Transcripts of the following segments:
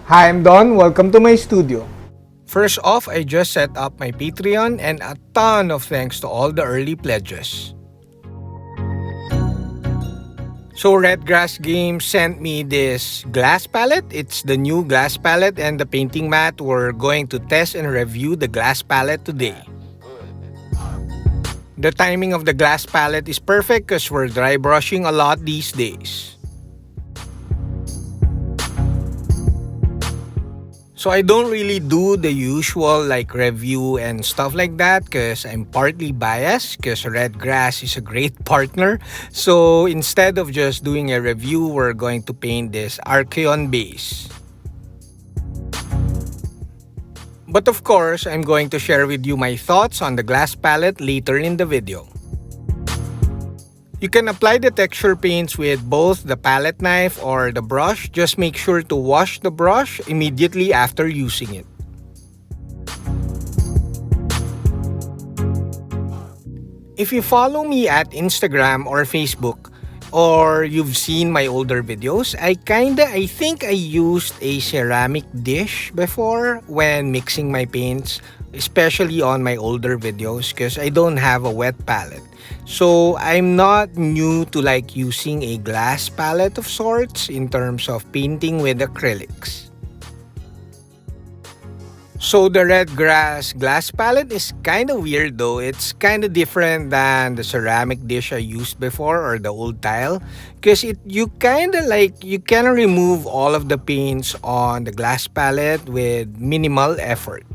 Hi, I'm Don. Welcome to my studio. First off, I just set up my Patreon and a ton of thanks to all the early pledges. So Redgrass Games sent me this glass palette. It's the new glass palette and the painting mat. We're going to test and review the glass palette today. The timing of the glass palette is perfect because we're dry brushing a lot these days. So I don't really do the usual like review and stuff like that because I'm partly biased because Redgrass is a great partner. So instead of just doing a review, we're going to paint this Archaon base. But of course, I'm going to share with you my thoughts on the glass palette later in the video. You can apply the texture paints with both the palette knife or the brush. Just make sure to wash the brush immediately after using it. If you follow me at Instagram or Facebook, or you've seen my older videos, I think I used a ceramic dish before when mixing my paints, especially on my older videos because I don't have a wet palette. So I'm not new to like using a glass palette of sorts in terms of painting with acrylics. So the Redgrass Glass Palette is kind of weird though. It's kind of different than the ceramic dish I used before or the old tile because you kind of remove all of the paints on the glass palette with minimal effort.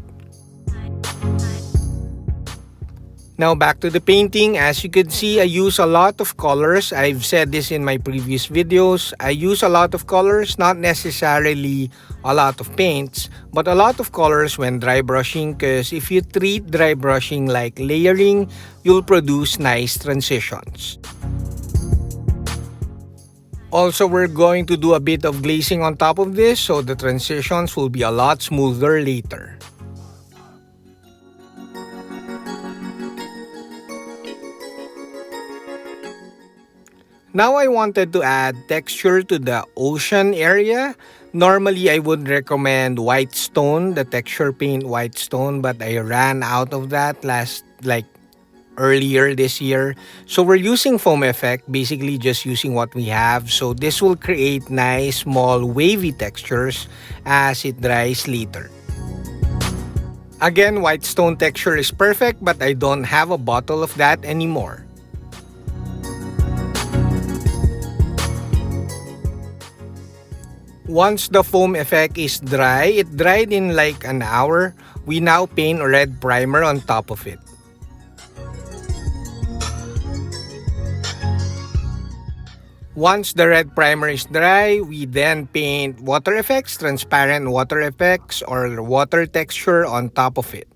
Now back to the painting. As you can see, I use a lot of colors. I've said this in my previous videos. I use a lot of colors, not necessarily a lot of paints, but a lot of colors when dry brushing because if you treat dry brushing like layering, you'll produce nice transitions. Also, we're going to do a bit of glazing on top of this so the transitions will be a lot smoother later. Now I wanted to add texture to the ocean area. Normally I would recommend white stone, the texture paint white stone, but I ran out of that earlier this year. So we're using foam effect, basically just using what we have. So this will create nice small wavy textures as it dries later. Again, white stone texture is perfect, but I don't have a bottle of that anymore. Once the foam effect is dry, it dried in like an hour, we now paint red primer on top of it. Once the red primer is dry, we then paint water effects, transparent water effects, or water texture on top of it.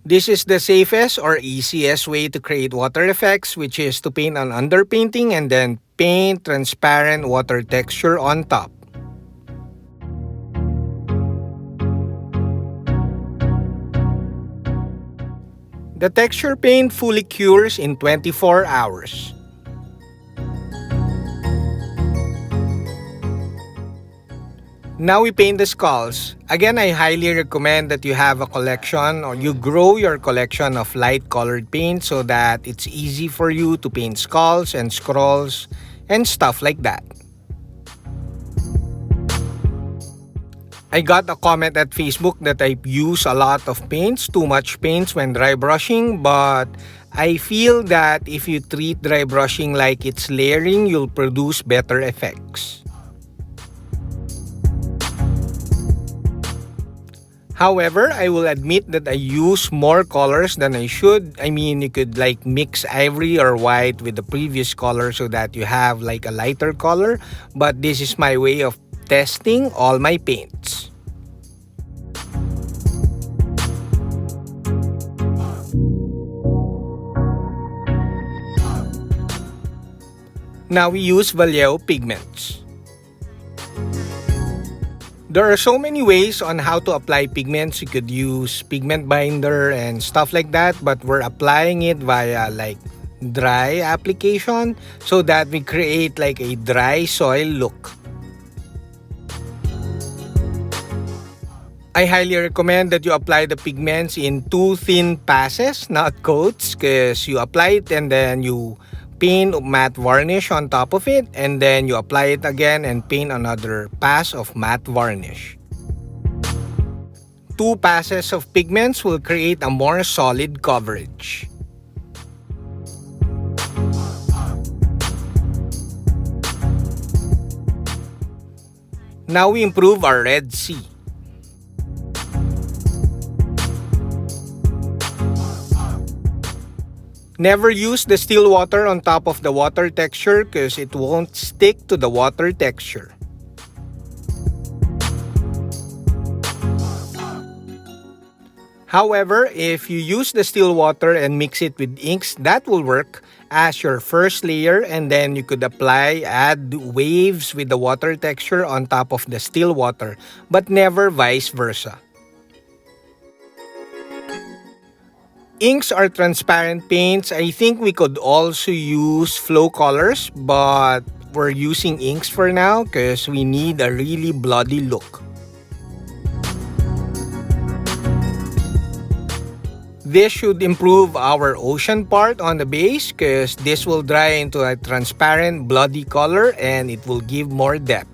This is the safest or easiest way to create water effects, which is to paint an underpainting and then paint transparent water texture on top. The texture paint fully cures in 24 hours. Now we paint the skulls. Again, I highly recommend that you have a collection or you grow your collection of light colored paint so that it's easy for you to paint skulls and scrolls and stuff like that. I got a comment at Facebook that I use a lot of paints, too much paints when dry brushing, but I feel that if you treat dry brushing like it's layering, you'll produce better effects. However, I will admit that I use more colors than I should. I mean, you could like mix ivory or white with the previous color so that you have like a lighter color. But this is my way of testing all my paints. Now we use Vallejos pigments. There are so many ways on how to apply pigments. You could use pigment binder and stuff like that, but we're applying it via like dry application so that we create like a dry soil look. I highly recommend that you apply the pigments in 2 thin passes, not coats, because you apply it and then you paint matte varnish on top of it, and then you apply it again and paint another pass of matte varnish. 2 passes of pigments will create a more solid coverage. Now we improve our Red Sea. Never use the still water on top of the water texture because it won't stick to the water texture. However, if you use the still water and mix it with inks, that will work as your first layer, and then you could add waves with the water texture on top of the still water, but never vice versa. Inks are transparent paints. I think we could also use flow colors, but we're using inks for now because we need a really bloody look. This should improve our ocean part on the base because this will dry into a transparent bloody color and it will give more depth.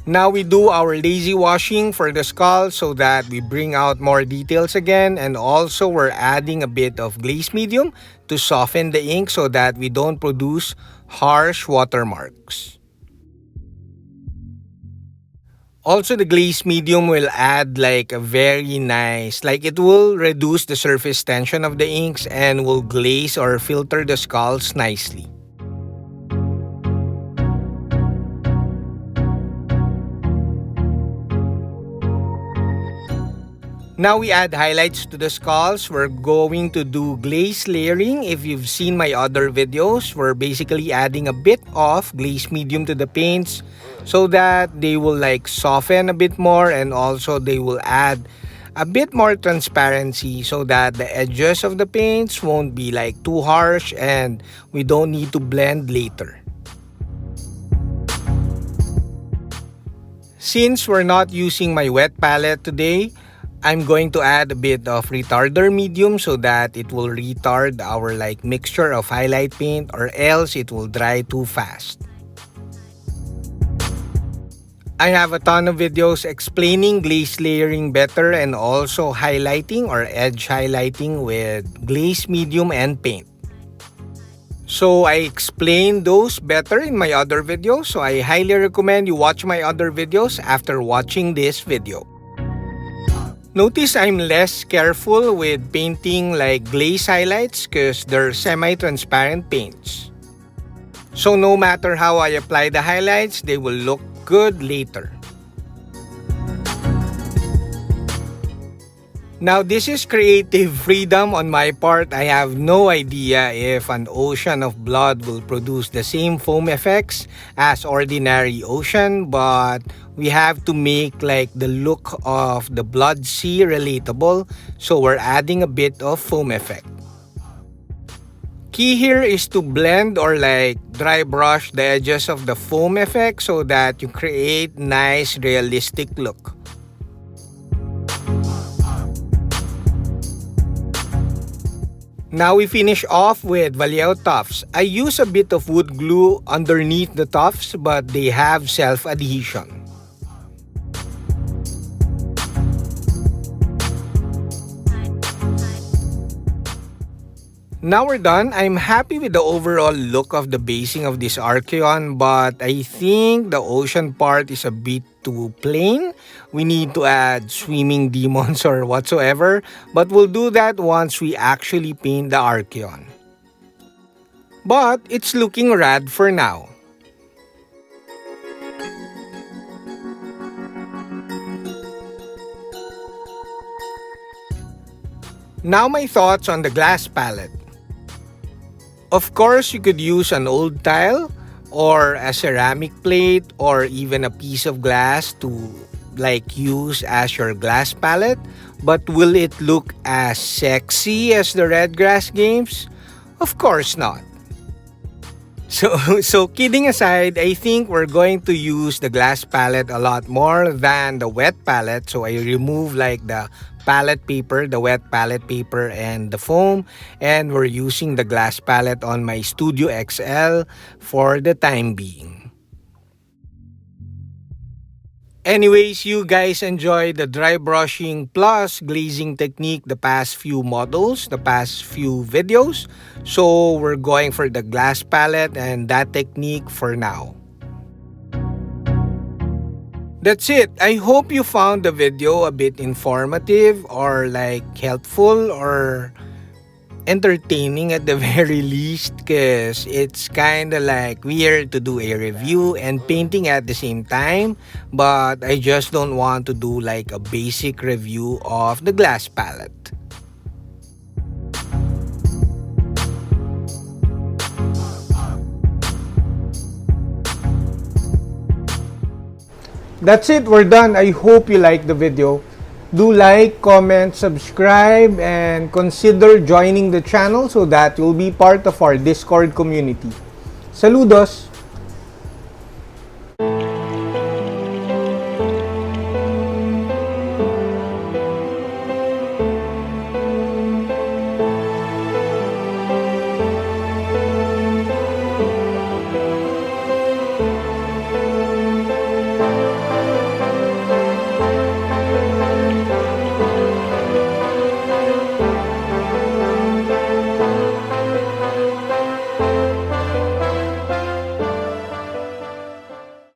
Now we do our lazy washing for the skull so that we bring out more details again, and also we're adding a bit of glaze medium to soften the ink so that we don't produce harsh watermarks. Also, the glaze medium will add like a very nice, it will reduce the surface tension of the inks and will glaze or filter the skulls nicely. Now we add highlights to the skulls. We're going to do glaze layering. If you've seen my other videos, we're basically adding a bit of glaze medium to the paints so that they will soften a bit more, and also they will add a bit more transparency so that the edges of the paints won't be too harsh and we don't need to blend later. Since we're not using my wet palette today, I'm going to add a bit of retarder medium so that it will retard our mixture of highlight paint, or else it will dry too fast. I have a ton of videos explaining glaze layering better and also highlighting or edge highlighting with glaze medium and paint. So I explained those better in my other videos, so I highly recommend you watch my other videos after watching this video. Notice I'm less careful with painting glaze highlights because they're semi-transparent paints. So no matter how I apply the highlights, they will look good later. Now this is creative freedom on my part. I have no idea if an ocean of blood will produce the same foam effects as ordinary ocean, but we have to make the look of the blood sea relatable, so we're adding a bit of foam effect. Key here is to blend or dry brush the edges of the foam effect so that you create nice realistic look. Now we finish off with Vallejos tufts. I use a bit of wood glue underneath the tufts, but they have self-adhesion. Now we're done. I'm happy with the overall look of the basing of this Archaon, but I think the ocean part is a bit too plain. We need to add swimming demons or whatsoever, but we'll do that once we actually paint the Archaon. But it's looking rad for now. Now my thoughts on the glass palette. Of course, you could use an old tile or a ceramic plate or even a piece of glass to use as your glass palette, but will it look as sexy as the Redgrass games? Of course not. So kidding aside, I think we're going to use the glass palette a lot more than the wet palette. So I remove like the palette paper, the wet palette paper and the foam, and we're using the glass palette on my Studio XL for the time being. Anyways, you guys enjoy the dry brushing plus glazing technique the past few models, the past few videos. So we're going for the glass palette and that technique for now. That's it. I hope you found the video a bit informative or like helpful or entertaining at the very least, because it's kind of like weird to do a review and painting at the same time, but I just don't want to do like a basic review of the glass palette. That's it, we're done. I hope you liked the video. Do like, comment, subscribe, and consider joining the channel so that you'll be part of our Discord community. Saludos!